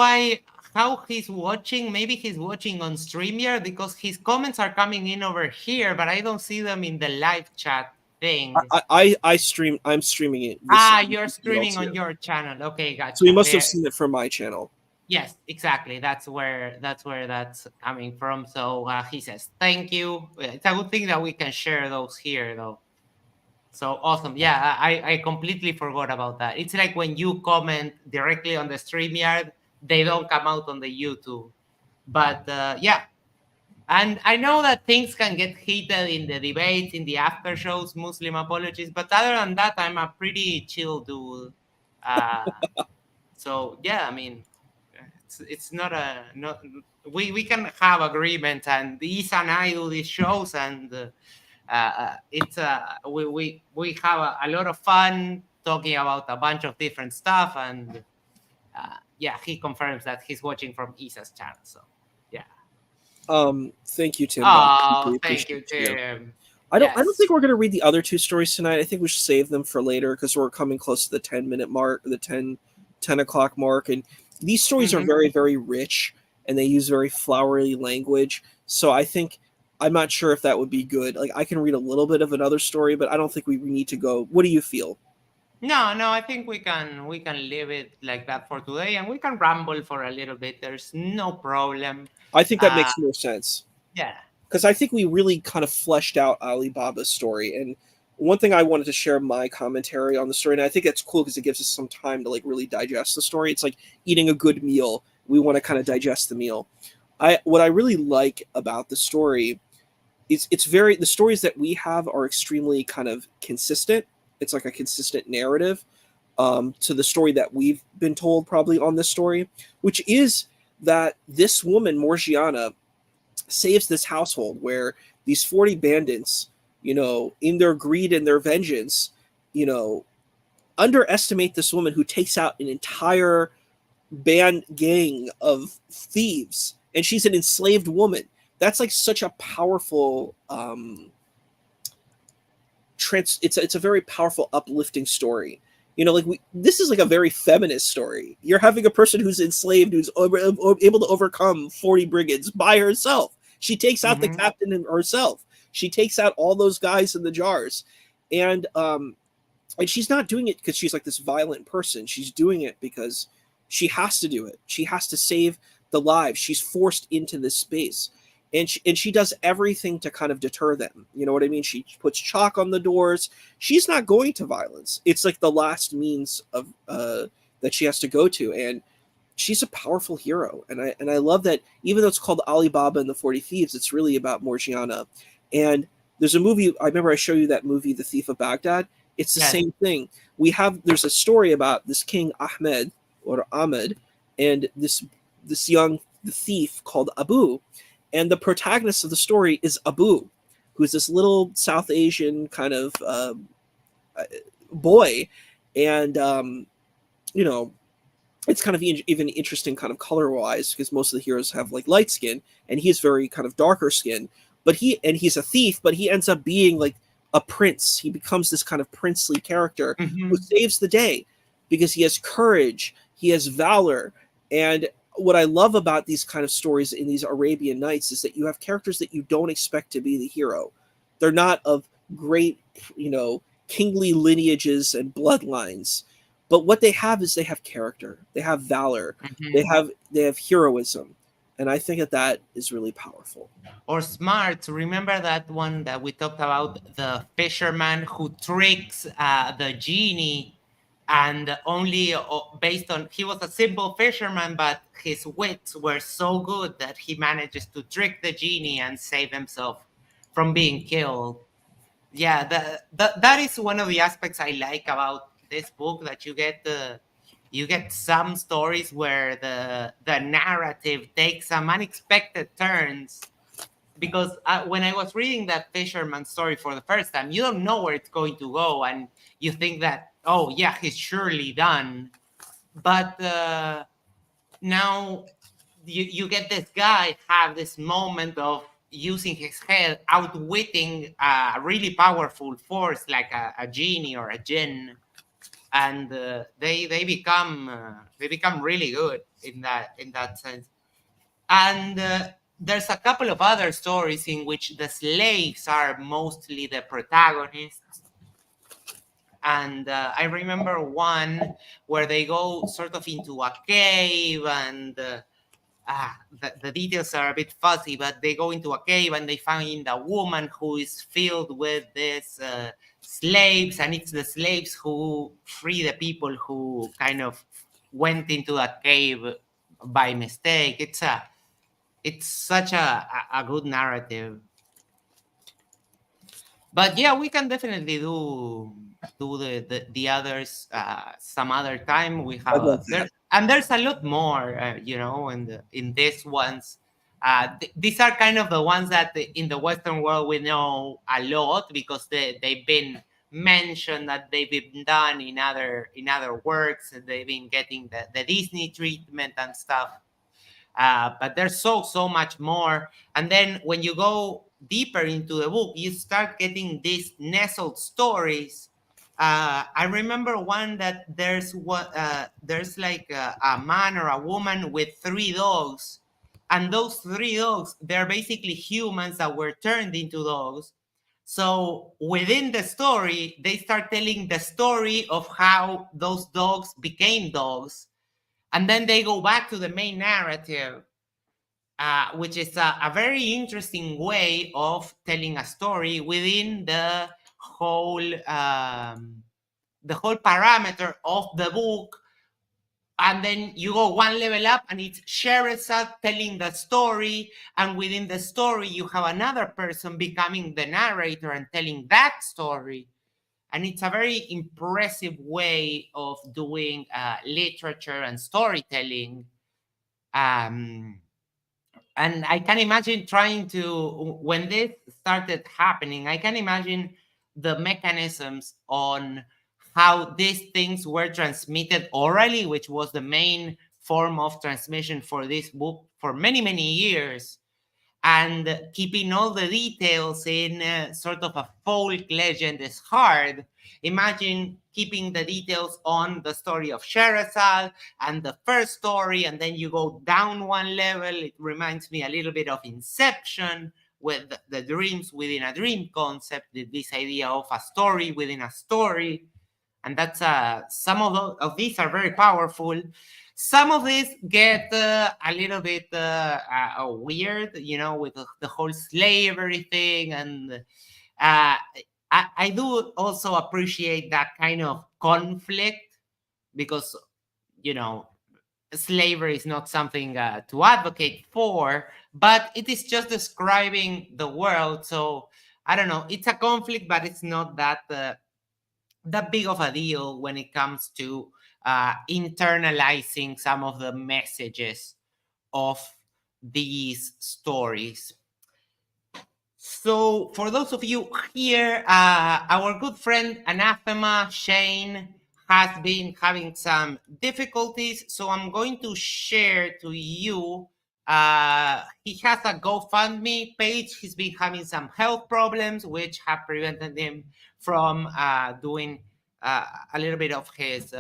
how he's watching. Maybe he's watching on StreamYard, because his comments are coming in over here, but I don't see them in the live chat thing. I'm streaming it. You're streaming on your channel. Okay, gotcha. So you must have seen it from my channel. Yes, exactly. That's where that's coming from. So he says, thank you. It's a good thing that we can share those here, though. So awesome. Yeah, I completely forgot about that. It's like when you comment directly on the StreamYard, they don't come out on the YouTube. But yeah. And I know that things can get heated in the debates, in the after shows, Muslim apologies. But other than that, I'm a pretty chill dude. So yeah, I mean, it's not we can have agreements, and Isa and I do these shows, and it's we have a lot of fun talking about a bunch of different stuff, and yeah, he confirms that he's watching from Isa's channel. So yeah. Thank you, Tim. Oh, thank you, Tim. I don't think we're gonna read the other two stories tonight. I think we should save them for later, because we're coming close to the 10-minute mark, the 10 o'clock mark, and these stories are very, very rich, and they use very flowery language. So I think, I'm not sure if that would be good. Like, I can read a little bit of another story, but I don't think we need to go. What do you feel? No, I think we can leave it like that for today, and we can ramble for a little bit. There's no problem. I think that makes more sense. Yeah. Because I think we really kind of fleshed out Alibaba's story. And one thing I wanted to share my commentary on the story, and I think that's cool because it gives us some time to like really digest the story. It's like eating a good meal. We want to kind of digest the meal. What I really like about the story is the stories that we have are extremely kind of consistent. It's like a consistent narrative to the story that we've been told probably on this story, which is that this woman, Morgiana, saves this household where these 40 bandits, in their greed and their vengeance, underestimate this woman who takes out an entire gang of thieves. And she's an enslaved woman. that's like such a powerful it's a very powerful uplifting story. You know, like this is like a very feminist story. You're having a person who's enslaved, who's able to overcome 40 brigands by herself. She takes out the Mm-hmm. captain herself. She takes out all those guys in the jars, and she's not doing it because she's like this violent person. She's doing it because she has to do it. She has to save the lives. She's forced into this space. And she does everything to kind of deter them. You know what I mean? She puts chalk on the doors. She's not going to violence. It's like the last means of that she has to go to. And she's a powerful hero. And I love that even though it's called Alibaba and the 40 Thieves, it's really about Morgiana. And there's a movie, I remember I showed you that movie, The Thief of Baghdad. It's the Yes. same thing. There's a story about this king Ahmed or Ahmed and this young the thief called Abu. And the protagonist of the story is Abu, who's this little South Asian kind of boy. And, you know, it's kind of even interesting kind of color-wise because most of the heroes have like light skin and he's very kind of darker skin. But he's a thief, but he ends up being like a prince. He becomes this kind of princely character Mm-hmm. who saves the day because he has courage, he has valor. And what I love about these kind of stories in these Arabian Nights is that you have characters that you don't expect to be the hero. They're not of great, you know, kingly lineages and bloodlines, but what they have is they have character, they have valor, Mm-hmm. they have heroism, and I think that is really powerful. Or smart. Remember that one that we talked about, the fisherman who tricks the genie, and only based on he was a simple fisherman, but his wits were so good that he manages to trick the genie and save himself from being killed. Yeah, that is one of the aspects I like about this book, that you get some stories where the narrative takes some unexpected turns, because when I was reading that fisherman story for the first time, you don't know where it's going to go, and you think that, oh yeah, he's surely done. But now you get this guy have this moment of using his head, outwitting a really powerful force like a genie or a jinn, and they become really good in that sense. And there's a couple of other stories in which the slaves are mostly the protagonists. And I remember one where they go sort of into a cave, and the details are a bit fuzzy, but they go into a cave and they find a woman who is filled with these slaves, and it's the slaves who free the people who kind of went into a cave by mistake. It's such a good narrative. But yeah, we can definitely do the others some other time. We I have love there, that. and there's a lot more, in these ones. These are kind of the ones that in the Western world we know a lot because they've been mentioned, that they've been done in other works, and they've been getting the Disney treatment and stuff. But there's so much more. And then when you go deeper into the book, you start getting these nestled stories. I remember one that there's like a man or a woman with three dogs, and those three dogs, they're basically humans that were turned into dogs. So within the story, they start telling the story of how those dogs became dogs, and then they go back to the main narrative, which is a very interesting way of telling a story within the whole parameter of the book. And then you go one level up, and it's Sherazad telling the story, and within the story you have another person becoming the narrator and telling that story. And it's a very impressive way of doing literature and storytelling. um, and I can imagine trying to, when this started happening, I can imagine the mechanisms on how these things were transmitted orally, which was the main form of transmission for this book for many years. and keeping all the details in sort of a folk legend is hard. Imagine keeping the details on the story of Sherazade and the first story, and then you go down one level. It reminds me a little bit of Inception with the dreams within a dream concept, this idea of a story within a story. And that's some of these are very powerful. Some of these get a little bit weird, with the whole slavery thing, and I do also appreciate that kind of conflict, because you know slavery is not something to advocate for, but it is just describing the world. So I don't know, it's a conflict, but it's not that big of a deal when it comes to internalizing some of the messages of these stories. So, for those of you here, our good friend Anathema Shane has been having some difficulties. So, I'm going to share to you. He has a GoFundMe page. He's been having some health problems, which have prevented him from doing a little bit of his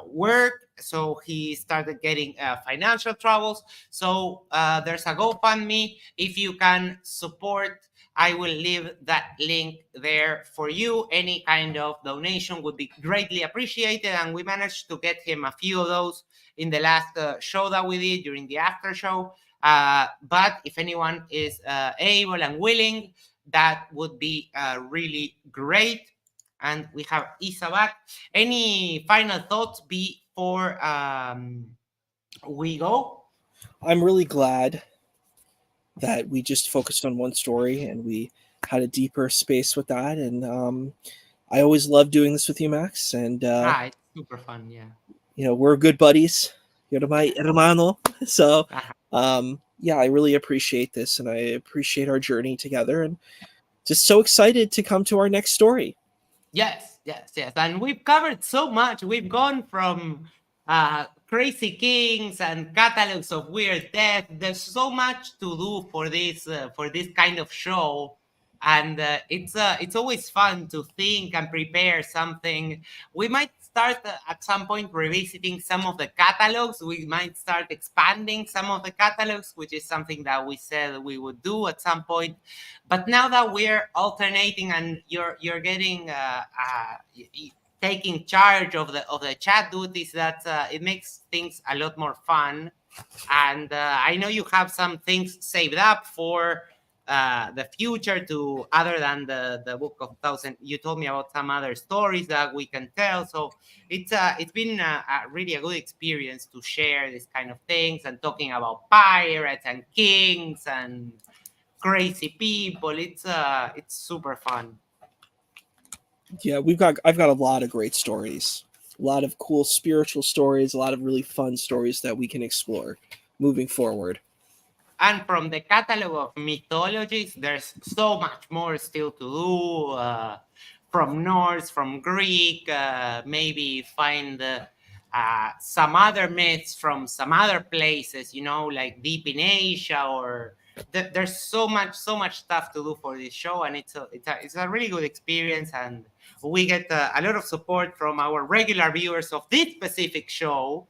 work. So, he started getting financial troubles. So, there's a GoFundMe. If you can support, I will leave that link there for you. Any kind of donation would be greatly appreciated. And we managed to get him a few of those in the last show that we did during the after show. But if anyone is able and willing, that would be really great. And we have Isa back. Any final thoughts before we go? I'm really glad that we just focused on one story and we had a deeper space with that. And I always love doing this with you, Max. And it's super fun, yeah. We're good buddies. You're my hermano. So yeah, I really appreciate this, and I appreciate our journey together, and just so excited to come to our next story. Yes. And we've covered so much. We've gone from Crazy Kings and catalogs of weird death. There's so much to do for this kind of show, and it's always fun to think and prepare something. We might start at some point revisiting some of the catalogs. We might start expanding some of the catalogs, which is something that we said we would do at some point. But now that we're alternating and you're getting taking charge of the chat duties, that it makes things a lot more fun. And I know you have some things saved up for the future, to other than the Book of Thousand. You told me about some other stories that we can tell. So it's been really a good experience to share this kind of things and talking about pirates and kings and crazy people. It's super fun. Yeah, I've got a lot of great stories, a lot of cool spiritual stories, a lot of really fun stories that we can explore moving forward. And from the catalog of mythologies, there's so much more still to do. From Norse, from Greek, maybe find some other myths from some other places, like deep in Asia, or there's so much stuff to do for this show, and it's a really good experience. And we get a lot of support from our regular viewers of this specific show,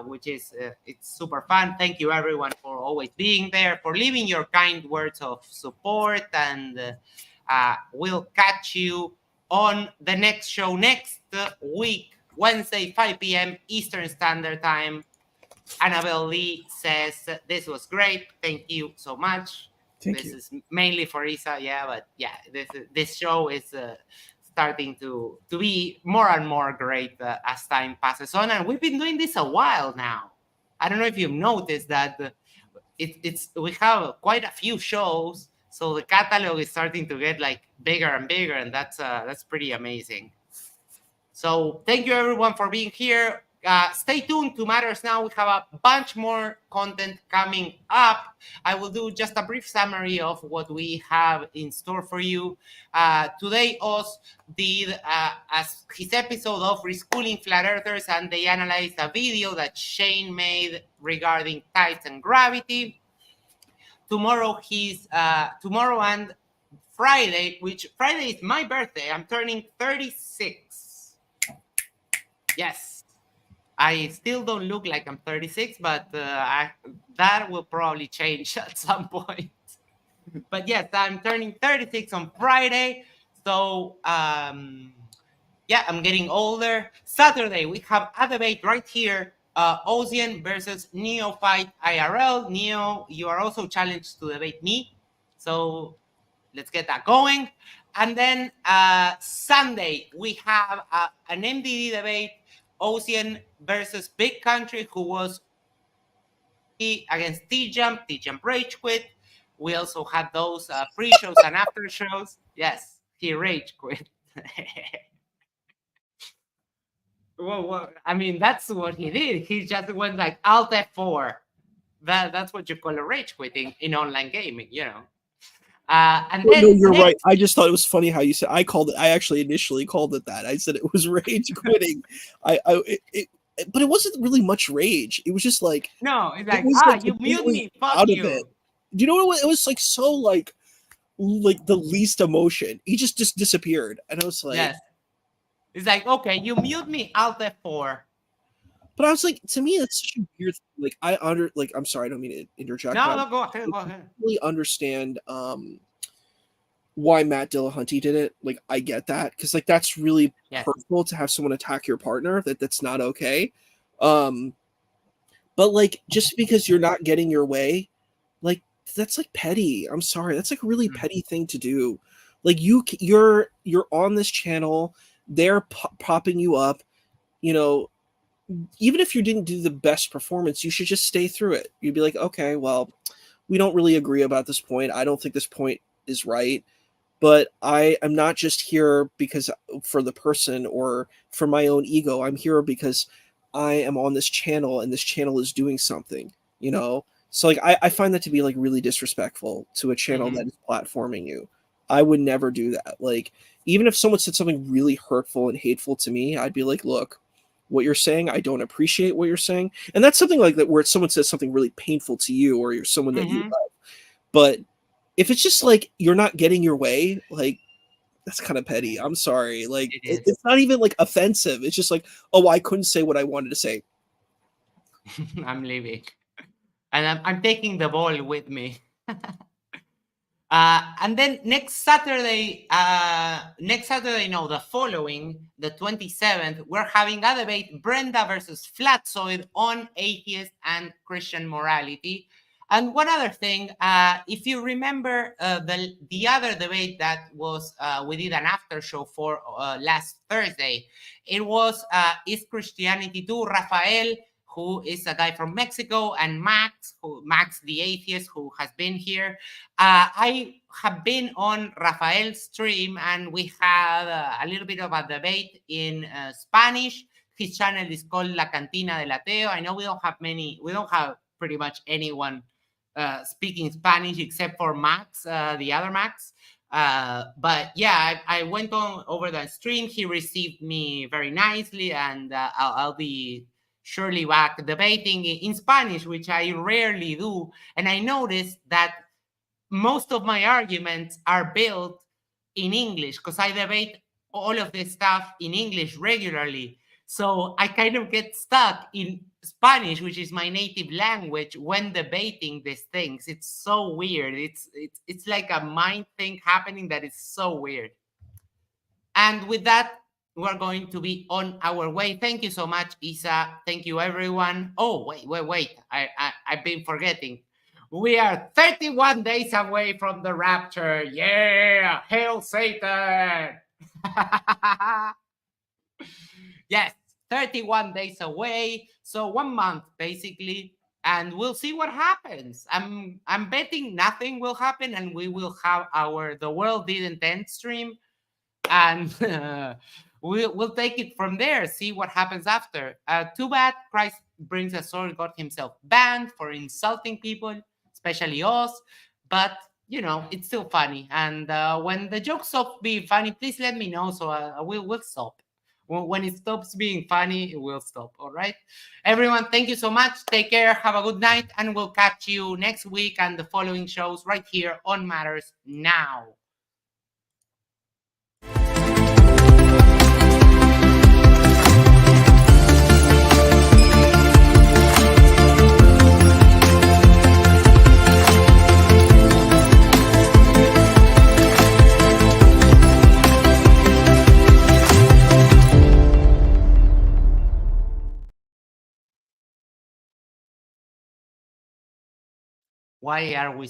which is it's super fun. Thank you everyone for always being there, for leaving your kind words of support, and we'll catch you on the next show next week, Wednesday, 5 p.m. Eastern Standard Time. Annabelle Lee says, this was great. Thank you so much. Thank this you. is mainly for Isa, but this show is starting to be more and more great as time passes on. And we've been doing this a while now. I don't know if you've noticed that we have quite a few shows, so the catalog is starting to get like bigger and bigger, and that's pretty amazing. So thank you everyone for being here. Stay tuned to Matters Now. We have a bunch more content coming up. I will do just a brief summary of what we have in store for you. Today, Oz did as his episode of Reschooling Flat Earthers, and they analyzed a video that Shane made regarding tides and gravity. tomorrow tomorrow and Friday, which Friday is my birthday. I'm turning 36. Yes. I still don't look like I'm 36, but that will probably change at some point. But yes, I'm turning 36 on Friday. So, yeah, I'm getting older. Saturday, we have a debate right here. Ocean versus Neophyte IRL. Neo, you are also challenged to debate me. So let's get that going. And then Sunday, we have an MDD debate. Ocean versus Big Country, who was against T-Jump. T-Jump rage quit. We also had those pre-shows and after shows. Yes, he rage quit. Well, I mean, that's what he did. He just went like Alt F4. That's what you call a rage quitting in online gaming, you know. And No, then you're right. next, I just thought it was funny how you said. I called it. I actually initially called it that. I said it was rage quitting. But it wasn't really much rage. It was just like no, it's it like, was like you mute completely me, fuck out of it. you. Do you know what it was? It was like so like the least emotion. He just disappeared, and I was like, Yes. It's like, okay, you mute me, Alt F4. but I was like, to me, that's such a weird. Like I'm sorry, I don't mean to interject. No, But no, go ahead, go I ahead. really understand why Matt Dillahunty did it. Like, I get that because like that's really Yes. hurtful to have someone attack your partner. That's not okay. But like just because you're not getting your way, like that's like petty. I'm sorry, that's like a really petty thing to do. Like you're on this channel, they're popping you up. You know, even if you didn't do the best performance, you should just stay through it. You'd be like, okay, well, we don't really agree about this point. I don't think this point is right. But I am not just here because for the person or for my own ego. I'm here because I am on this channel and this channel is doing something, you know? So like I find that to be like really disrespectful to a channel that is platforming you. I would never do that. Like even if someone said something really hurtful and hateful to me, I'd be like, look, what you're saying, I don't appreciate what you're saying. And that's something like that where someone says something really painful to you or you're someone that you love. But if it's just like you're not getting your way, like that's kind of petty. I'm sorry. Like it's not even like offensive. It's just like, oh, I couldn't say what I wanted to say. I'm leaving. And I'm taking the ball with me. And then next Saturday, no, the following, the 27th, we're having a debate, Brenda versus Flatzoid on atheist and Christian morality. And one other thing, if you remember the other debate that was, we did an after show for last Thursday, it was Is Christianity Too? Rafael, who is a guy from Mexico, and Max the atheist, who has been here. I have been on Rafael's stream, and we had a little bit of a debate in Spanish. His channel is called La Cantina del Ateo. I know we don't have pretty much anyone speaking Spanish except for Max, the other Max. But yeah, I went on over the stream. He received me very nicely, and I'll be surely back debating in Spanish, which I rarely do. And I noticed that most of my arguments are built in English because I debate all of this stuff in English regularly. So I kind of get stuck in Spanish, which is my native language, when debating these things. It's so weird. It's like a mind thing happening that is so weird. And with that, we're going to be on our way. Thank you so much, Isa. Thank you, everyone. Oh, wait. I've been forgetting. We are 31 days away from the rapture. Yeah, hail Satan. Yes, 31 days away. So 1 month, basically. And we'll see what happens. I'm betting nothing will happen, and we will have The World Didn't End stream. And we'll take it from there, see what happens after. Too bad Christ Brings a Sword got himself banned for insulting people, especially us. But, it's still funny. And when the jokes stop being funny, please let me know so we'll stop. When it stops being funny, it will stop. All right, everyone, thank you so much. Take care. Have a good night, and we'll catch you next week and the following shows right here on Matters Now. Why are we